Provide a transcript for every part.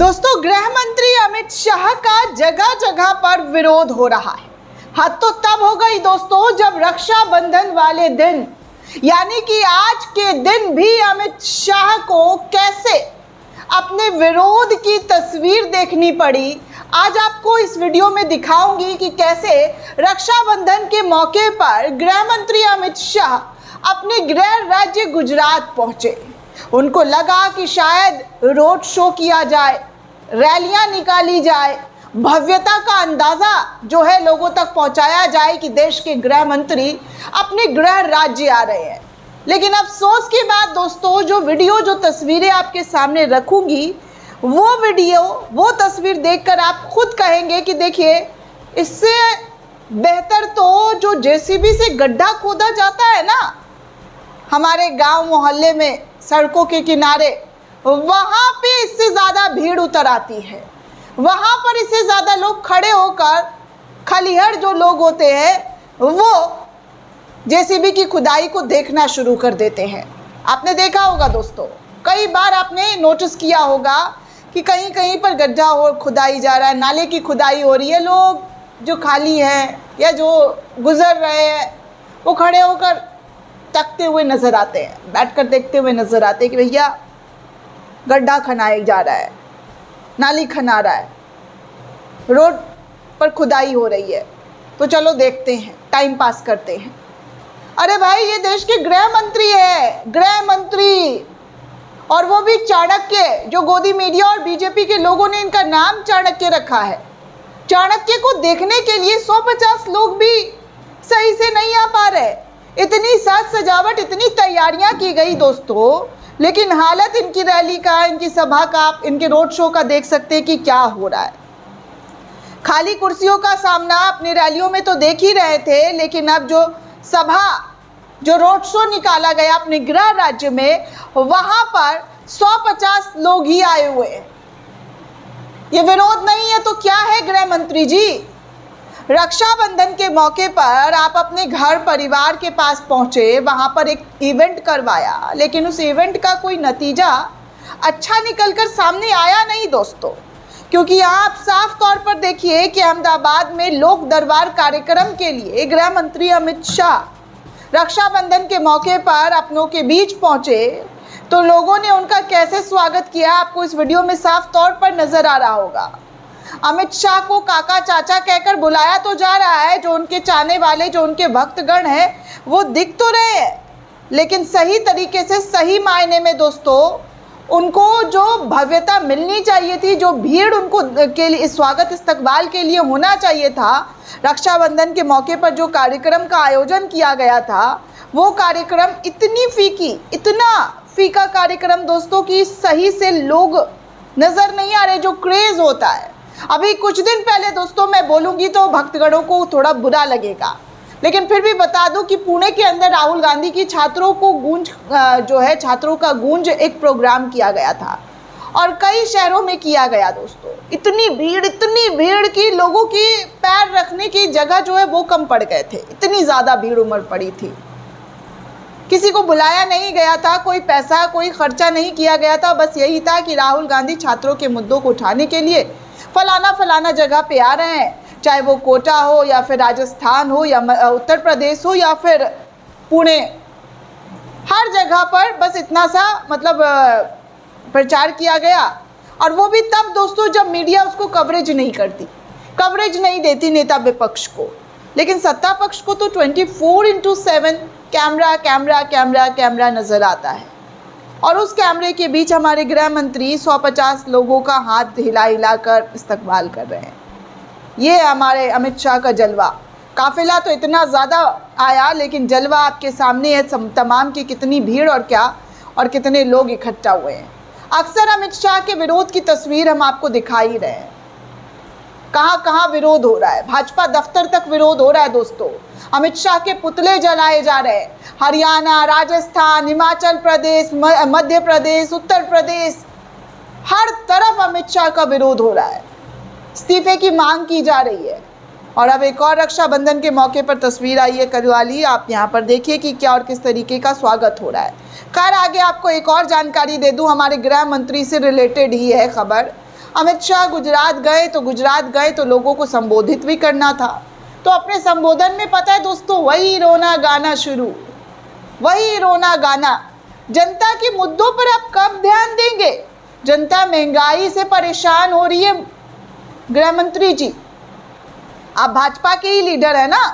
दोस्तों, गृह मंत्री अमित शाह का जगह जगह पर विरोध हो रहा है। हद तो तब हो गई दोस्तों जब रक्षाबंधन वाले दिन यानी कि आज के दिन भी अमित शाह को कैसे अपने विरोध की तस्वीर देखनी पड़ी। आज आपको इस वीडियो में दिखाऊंगी कि कैसे रक्षाबंधन के मौके पर गृह मंत्री अमित शाह अपने गृह राज्य गुजरात पहुंचे। उनको लगा कि शायद रोड शो किया जाए, रैलियां निकाली जाए, भव्यता का अंदाज़ा जो है लोगों तक पहुंचाया जाए कि देश के गृह मंत्री अपने गृह राज्य आ रहे हैं। लेकिन अफसोस की बात दोस्तों, जो वीडियो जो तस्वीरें आपके सामने रखूंगी वो तस्वीर देखकर आप खुद कहेंगे कि देखिए, इससे बेहतर तो जो जेसीबी से गड्ढा खोदा जाता है ना हमारे गांव मोहल्ले में सड़कों के किनारे, वहाँ पे इससे ज़्यादा भीड़ उतर आती है। वहाँ पर इससे ज़्यादा लोग खड़े होकर खलिहड़ जो लोग होते हैं वो जेसीबी की खुदाई को देखना शुरू कर देते हैं। आपने देखा होगा दोस्तों, कई बार आपने नोटिस किया होगा कि कहीं कहीं पर गड्ढा और खुदाई जा रहा है, नाले की खुदाई हो रही है। लोग जो खाली हैं या जो गुजर रहे हैं वो खड़े होकर तकते हुए नज़र आते हैं, बैठकर देखते हुए नज़र आते हैं कि भैया गड्ढा खनाया जा रहा है, नाली खना रहा है, रोड पर खुदाई हो रही है, तो चलो देखते हैं, टाइम पास करते हैं। अरे भाई, ये देश के गृह मंत्री है, गृह मंत्री, और वो भी चाणक्य। जो गोदी मीडिया और बीजेपी के लोगों ने इनका नाम चाणक्य रखा है। चाणक्य को देखने के लिए 150 लोग भी सही से नहीं आ पा रहे। इतनी साज सजावट, इतनी तैयारियां की गई दोस्तों, लेकिन हालत इनकी रैली का, इनकी सभा का, इनके रोड शो का देख सकते हैं कि क्या हो रहा है। खाली कुर्सियों का सामना अपनी रैलियों में तो देख ही रहे थे, लेकिन अब जो सभा, जो रोड शो निकाला गया अपने गृह राज्य में, वहां पर 150 लोग ही आए हुए हैं। ये विरोध नहीं है तो क्या है गृह मंत्री जी? रक्षाबंधन के मौके पर आप अपने घर परिवार के पास पहुंचे, वहां पर एक इवेंट करवाया, लेकिन उस इवेंट का कोई नतीजा अच्छा निकलकर सामने आया नहीं दोस्तों। क्योंकि यहाँ आप साफ तौर पर देखिए कि अहमदाबाद में लोक दरबार कार्यक्रम के लिए गृह मंत्री अमित शाह रक्षाबंधन के मौके पर अपनों के बीच पहुंचे, तो लोगों ने उनका कैसे स्वागत किया आपको इस वीडियो में साफ तौर पर नजर आ रहा होगा। अमित शाह को काका चाचा कहकर बुलाया तो जा रहा है। जो उनके चाहने वाले, जो उनके भक्तगण हैं, वो दिख तो रहे हैं, लेकिन सही तरीके से, सही मायने में दोस्तों, उनको जो भव्यता मिलनी चाहिए थी, जो भीड़ उनको के लिए स्वागत इस्तकबाल के लिए होना चाहिए था, रक्षाबंधन के मौके पर जो कार्यक्रम का आयोजन किया गया था, वो कार्यक्रम इतना फीका कार्यक्रम दोस्तों कि सही से लोग नज़र नहीं आ रहे। जो क्रेज़ होता है, अभी कुछ दिन पहले दोस्तों मैं बोलूँगी तो भक्तगणों को थोड़ा बुरा लगेगा, लेकिन फिर भी बता दूं कि पुणे के अंदर राहुल गांधी की छात्रों का गूंज एक प्रोग्राम किया गया था और कई शहरों में किया गया दोस्तों। इतनी भीड़ की लोगों की पैर रखने की जगह जो है वो कम पड़ गए थे, इतनी ज़्यादा भीड़ उमड़ पड़ी थी। किसी को बुलाया नहीं गया था, कोई पैसा, कोई खर्चा नहीं किया गया था, बस यही था कि राहुल गांधी छात्रों के मुद्दों को उठाने के लिए फलाना जगह पे आ रहे हैं, चाहे वो कोटा हो या फिर राजस्थान हो या उत्तर प्रदेश हो या फिर पुणे, हर जगह पर बस इतना सा मतलब प्रचार किया गया। और वो भी तब दोस्तों जब मीडिया उसको कवरेज नहीं देती नेता विपक्ष को, लेकिन सत्ता पक्ष को तो 24/7 कैमरा नज़र आता है। और उस कैमरे के बीच हमारे गृह मंत्री 150 लोगों का हाथ हिला कर इस्तकबाल कर रहे हैं। ये हमारे अमित शाह का जलवा। काफिला तो इतना ज़्यादा आया, लेकिन जलवा आपके सामने है, तमाम की कितनी भीड़ और कितने लोग इकट्ठा हुए हैं। अक्सर अमित शाह के विरोध की तस्वीर हम आपको दिखा ही रहे हैं। कहाँ विरोध हो रहा है, भाजपा दफ्तर तक विरोध हो रहा है दोस्तों। अमित शाह के पुतले जलाए जा रहे हैं। हरियाणा, राजस्थान, हिमाचल प्रदेश, मध्य प्रदेश, उत्तर प्रदेश, हर तरफ अमित शाह का विरोध हो रहा है। इस्तीफे की मांग की जा रही है। और अब एक और रक्षाबंधन के मौके पर तस्वीर आई है करवाली, आप यहाँ पर देखिए कि क्या और किस तरीके का स्वागत हो रहा है। खैर, आगे आपको एक और जानकारी दे दूँ, हमारे गृह मंत्री से रिलेटेड ही है खबर। अमित शाह गुजरात गए तो लोगों को संबोधित भी करना था। तो अपने संबोधन में पता है दोस्तों, वही रोना गाना शुरू, वही रोना गाना। जनता के मुद्दों पर आप कब ध्यान देंगे? जनता महंगाई से परेशान हो रही है। गृह मंत्री जी, आप भाजपा के ही लीडर है ना,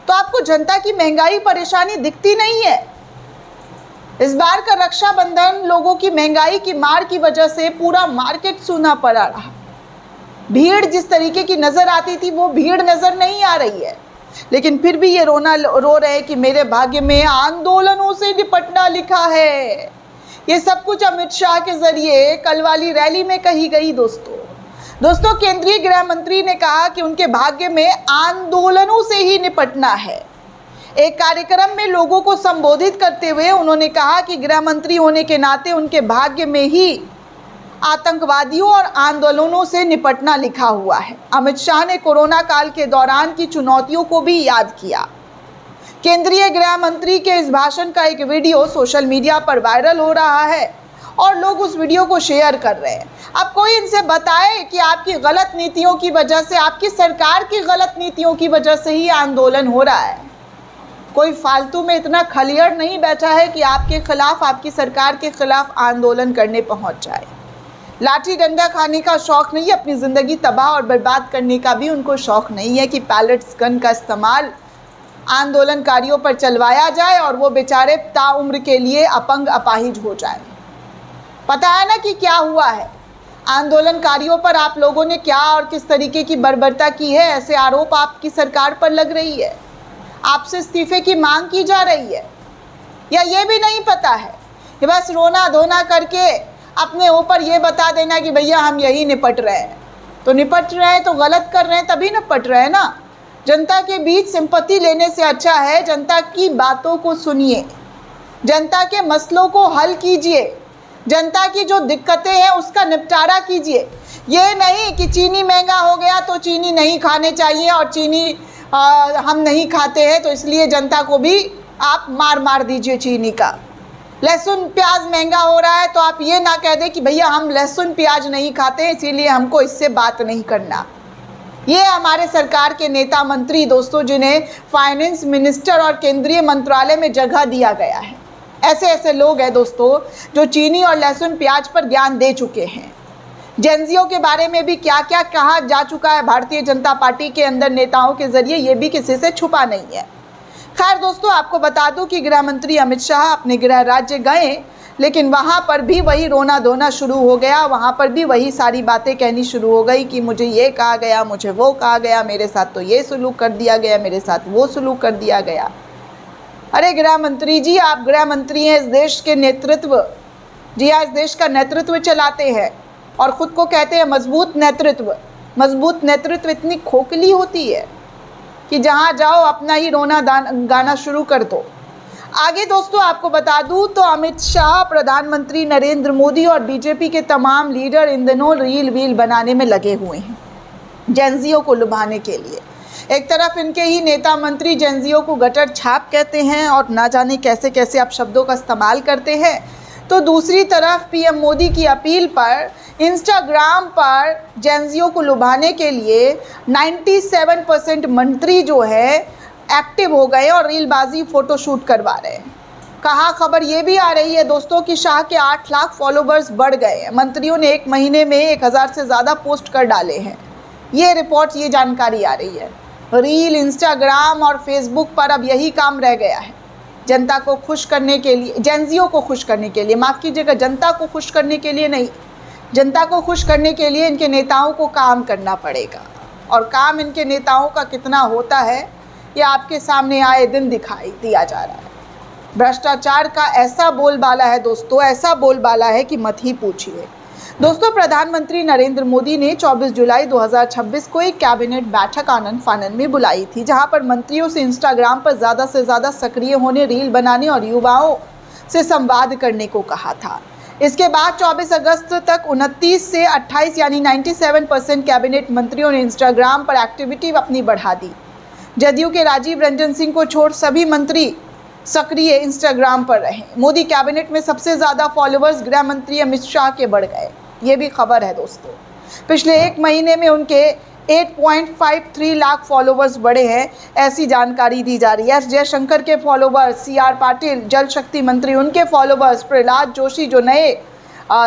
तो आपको जनता की महंगाई परेशानी दिखती नहीं है? इस बार का रक्षाबंधन लोगों की महंगाई की मार की वजह से पूरा मार्केट सूना पड़ा रहा। भीड़ जिस तरीके की नजर आती थी वो भीड़ नजर नहीं आ रही है। लेकिन फिर भी ये रो रहे हैं कि मेरे भाग्य में आंदोलनों से निपटना लिखा है। ये सब कुछ अमित शाह के जरिए कल वाली रैली में कही गई। दोस्तों केंद्रीय गृह मंत्री ने कहा कि उनके भाग्य में आंदोलनों से ही निपटना है। एक कार्यक्रम में लोगों को संबोधित करते हुए उन्होंने कहा कि गृह मंत्री होने के नाते उनके भाग्य में ही आतंकवादियों और आंदोलनों से निपटना लिखा हुआ है। अमित शाह ने कोरोना काल के दौरान की चुनौतियों को भी याद किया। केंद्रीय गृह मंत्री के इस भाषण का एक वीडियो सोशल मीडिया पर वायरल हो रहा है और लोग उस वीडियो को शेयर कर रहे हैं। अब कोई इनसे बताए कि आपकी गलत नीतियों की वजह से, आपकी सरकार की गलत नीतियों की वजह से ही आंदोलन हो रहा है। कोई फालतू में इतना खलियड़ नहीं बैठा है कि आपके खिलाफ, आपकी सरकार के खिलाफ आंदोलन करने पहुंच जाए। लाठी डंडा खाने का शौक नहीं, अपनी ज़िंदगी तबाह और बर्बाद करने का भी उनको शौक नहीं है कि पैलेट्स गन का इस्तेमाल आंदोलनकारियों पर चलवाया जाए और वो बेचारे ताउम्र के लिए अपंग अपाहिज हो जाए। पता है ना कि क्या हुआ है? आंदोलनकारियों पर आप लोगों ने क्या और किस तरीके की बर्बरता की है, ऐसे आरोप आपकी सरकार पर लग रही है। आपसे इस्तीफे की मांग की जा रही है, या ये भी नहीं पता है कि बस रोना धोना करके अपने ऊपर ये बता देना कि भैया हम यही निपट रहे हैं। तो निपट रहे हैं तो गलत कर रहे हैं तभी निपट रहे हैं ना। जनता के बीच सिंपैथी लेने से अच्छा है जनता की बातों को सुनिए, जनता के मसलों को हल कीजिए, जनता की जो दिक्कतें हैं उसका निपटारा कीजिए। ये नहीं कि चीनी महंगा हो गया तो चीनी नहीं खाने चाहिए और चीनी हम नहीं खाते हैं तो इसलिए जनता को भी आप मार दीजिए चीनी का। लहसुन प्याज महंगा हो रहा है तो आप ये ना कह दें कि भैया हम लहसुन प्याज नहीं खाते हैं इसीलिए हमको इससे बात नहीं करना। ये हमारे सरकार के नेता मंत्री दोस्तों, जिन्हें फाइनेंस मिनिस्टर और केंद्रीय मंत्रालय में जगह दिया गया है, ऐसे लोग हैं दोस्तों जो चीनी और लहसुन प्याज पर ज्ञान दे चुके हैं। जेनजियों के बारे में भी क्या क्या कहा जा चुका है भारतीय जनता पार्टी के अंदर नेताओं के जरिए, ये भी किसी से छुपा नहीं है। खैर दोस्तों, आपको बता दूं कि गृह मंत्री अमित शाह अपने गृह राज्य गए, लेकिन वहाँ पर भी वही रोना धोना शुरू हो गया। वहाँ पर भी वही सारी बातें कहनी शुरू हो गई कि मुझे ये कहा गया, मुझे वो कहा गया, मेरे साथ तो ये सलूक कर दिया गया, मेरे साथ वो सलूक कर दिया गया। अरे गृह मंत्री जी, आप गृह मंत्री हैं, इस देश के नेतृत्व, जी हाँ, इस देश का नेतृत्व चलाते हैं और ख़ुद को कहते हैं मजबूत नेतृत्व। मजबूत नेतृत्व इतनी खोखली होती है कि जहाँ जाओ अपना ही रोना गाना शुरू कर दो। आगे दोस्तों आपको बता दूं तो अमित शाह, प्रधानमंत्री नरेंद्र मोदी और बीजेपी के तमाम लीडर इन दिनों रील वील बनाने में लगे हुए हैं जेनजियों को लुभाने के लिए। एक तरफ इनके ही नेता मंत्री जेनजियों को गटर छाप कहते हैं और ना जाने कैसे कैसे आप शब्दों का इस्तेमाल करते हैं, तो दूसरी तरफ पीएम मोदी की अपील पर इंस्टाग्राम पर जेनजियों को लुभाने के लिए 97% मंत्री जो है एक्टिव हो गए और रीलबाजी फ़ोटोशूट करवा रहे हैं। कहा खबर ये भी आ रही है दोस्तों कि शाह के 8 लाख फॉलोवर्स बढ़ गए हैं। मंत्रियों ने एक महीने में 1000 से ज़्यादा पोस्ट कर डाले हैं। ये रिपोर्ट, ये जानकारी आ रही है। रील, इंस्टाग्राम और फेसबुक पर अब यही काम रह गया है, जनता को खुश करने के लिए, जेनजियों को खुश करने के लिए, माफ़ कीजिएगा, जनता को खुश करने के लिए नहीं, जनता को खुश करने के लिए इनके नेताओं को काम करना पड़ेगा। और काम इनके नेताओं का कितना होता है ये आपके सामने आए दिन दिखाई दिया जा रहा है। भ्रष्टाचार का ऐसा बोलबाला है दोस्तों, ऐसा बोलबाला है कि मत ही पूछिए। दोस्तों, प्रधानमंत्री नरेंद्र मोदी ने 24 जुलाई 2026 को एक कैबिनेट बैठक आनंद फानन में बुलाई थी, जहां पर मंत्रियों से इंस्टाग्राम पर ज़्यादा से ज़्यादा सक्रिय होने, रील बनाने और युवाओं से संवाद करने को कहा था। इसके बाद 24 अगस्त तक 29 से 28 यानी 97% कैबिनेट मंत्रियों ने इंस्टाग्राम पर एक्टिविटी अपनी बढ़ा दी। जदयू के राजीव रंजन सिंह को छोड़ सभी मंत्री सक्रिय इंस्टाग्राम पर रहे। मोदी कैबिनेट में सबसे ज़्यादा फॉलोअर्स गृह मंत्री अमित शाह के बढ़ गए, ये भी खबर है दोस्तों। पिछले एक महीने में उनके 8.53 लाख फॉलोवर्स बढ़े हैं, ऐसी जानकारी दी जा रही है। एस जयशंकर के फॉलोवर्स, CR पाटिल जल शक्ति मंत्री, उनके फॉलोवर्स, प्रहलाद जोशी जो नए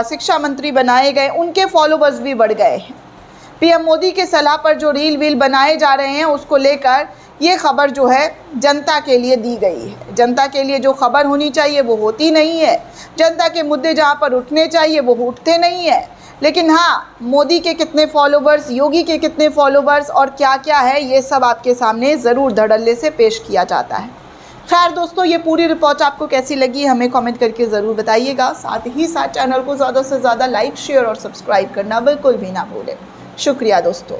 शिक्षा मंत्री बनाए गए, उनके फॉलोवर्स भी बढ़ गए हैं। पीएम मोदी के सलाह पर जो रील बनाए जा रहे हैं, उसको लेकर ये खबर जो है जनता के लिए दी गई है। जनता के लिए जो खबर होनी चाहिए वो होती नहीं है, जनता के मुद्दे जहाँ पर उठने चाहिए वो उठते नहीं है। लेकिन हाँ, मोदी के कितने फॉलोवर्स, योगी के कितने फॉलोवर्स और क्या क्या है, ये सब आपके सामने ज़रूर धड़ल्ले से पेश किया जाता है। खैर दोस्तों, ये पूरी रिपोर्ट आपको कैसी लगी हमें कमेंट करके ज़रूर बताइएगा। साथ ही साथ चैनल को ज़्यादा से ज़्यादा लाइक, शेयर और सब्सक्राइब करना बिल्कुल भी ना भूलें। शुक्रिया दोस्तों।